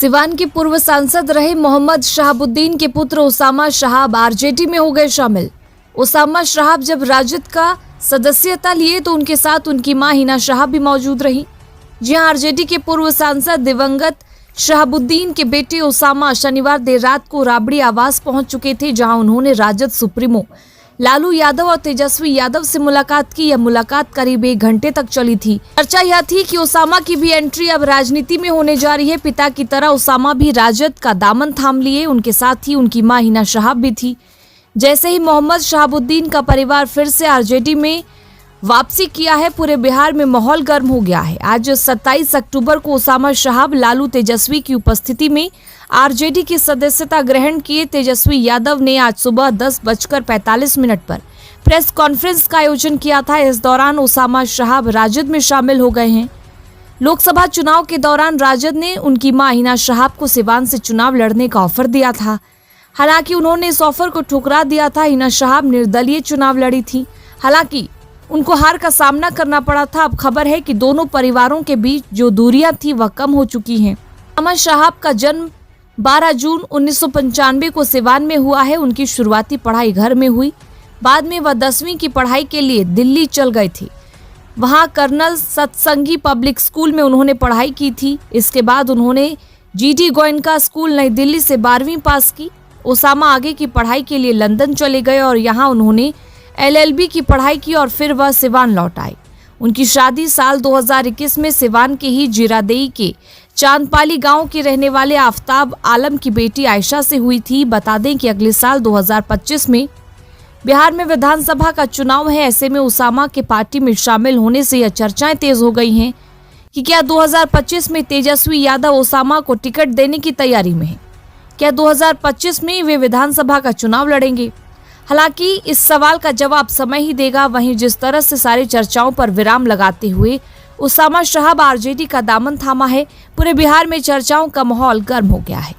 सिवान के पूर्व सांसद रहे मोहम्मद शहाबुद्दीन के पुत्र उसामा शहाब आरजेडी में हो गए शामिल। उसामा शहाब जब राजद का सदस्यता लिए तो उनके साथ उनकी मां हिना शहाब भी मौजूद रही। जी हां, आरजेडी के पूर्व सांसद दिवंगत शहाबुद्दीन के बेटे उसामा शनिवार देर रात को राबड़ी आवास पहुंच चुके थे, जहां उन्होंने राजद सुप्रीमो लालू यादव और तेजस्वी यादव से मुलाकात की। यह मुलाकात करीब 1 घंटे तक चली थी। चर्चा यह थी कि उसामा की भी एंट्री अब राजनीति में होने जा रही है। पिता की तरह उसामा भी राजद का दामन थाम लिए। उनके साथ ही उनकी मां हिना शहाब भी थी। जैसे ही मोहम्मद शहाबुद्दीन का परिवार फिर से आरजेडी में वापसी किया है, पूरे बिहार में माहौल गर्म हो गया है। आज 27 अक्टूबर को उसामा शहाब लालू तेजस्वी की उपस्थिति में आरजेडी की सदस्यता ग्रहण किए। तेजस्वी यादव ने आज सुबह 10:45 पर प्रेस कॉन्फ्रेंस का आयोजन किया था। इस दौरान उसामा शहाब राजद में शामिल हो गए हैं। लोकसभा चुनाव के दौरान राजद ने उनकी मां हिना शहाब को सिवान से चुनाव लड़ने का ऑफर दिया था। हालांकि उन्होंने इस ऑफर को ठुकरा दिया था। हिना शहाब निर्दलीय चुनाव लड़ी थी, हालांकि उनको हार का सामना करना पड़ा था। अब खबर है कि दोनों परिवारों के बीच जो दूरियां थी वह कम हो चुकी हैं। उसामा शहाब का जन्म 12 जून 1995 को सिवान में हुआ है। उनकी शुरुआती पढ़ाई घर में हुई। बाद में वह 10वीं की पढ़ाई के लिए दिल्ली चल गए थे। वहां कर्नल सत्संगी पब्लिक स्कूल में उन्होंने पढ़ाई की थी। इसके बाद उन्होंने GD गोयनका स्कूल नई दिल्ली से 12वीं पास की। उसामा आगे की पढ़ाई के लिए लंदन चले गए और यहाँ उन्होंने LLB की पढ़ाई की और फिर वह सिवान लौट आए। उनकी शादी साल 2021 में सिवान के ही जीरादेई के चांदपाली गांव के रहने वाले आफ्ताब आलम की बेटी आयशा से हुई थी। बता दें कि अगले साल 2025 में बिहार में विधानसभा का चुनाव है। ऐसे में उसामा के पार्टी में शामिल होने से यह चर्चाएं तेज हो गई हैं कि क्या 2025 में तेजस्वी यादव उसामा को टिकट देने की तैयारी में है। क्या 2025 में वे विधानसभा का चुनाव लड़ेंगे? हालांकि इस सवाल का जवाब समय ही देगा। वहीं जिस तरह से सारी चर्चाओं पर विराम लगाते हुए उसामा शहाब आरजेडी का दामन थामा है, पूरे बिहार में चर्चाओं का माहौल गर्म हो गया है।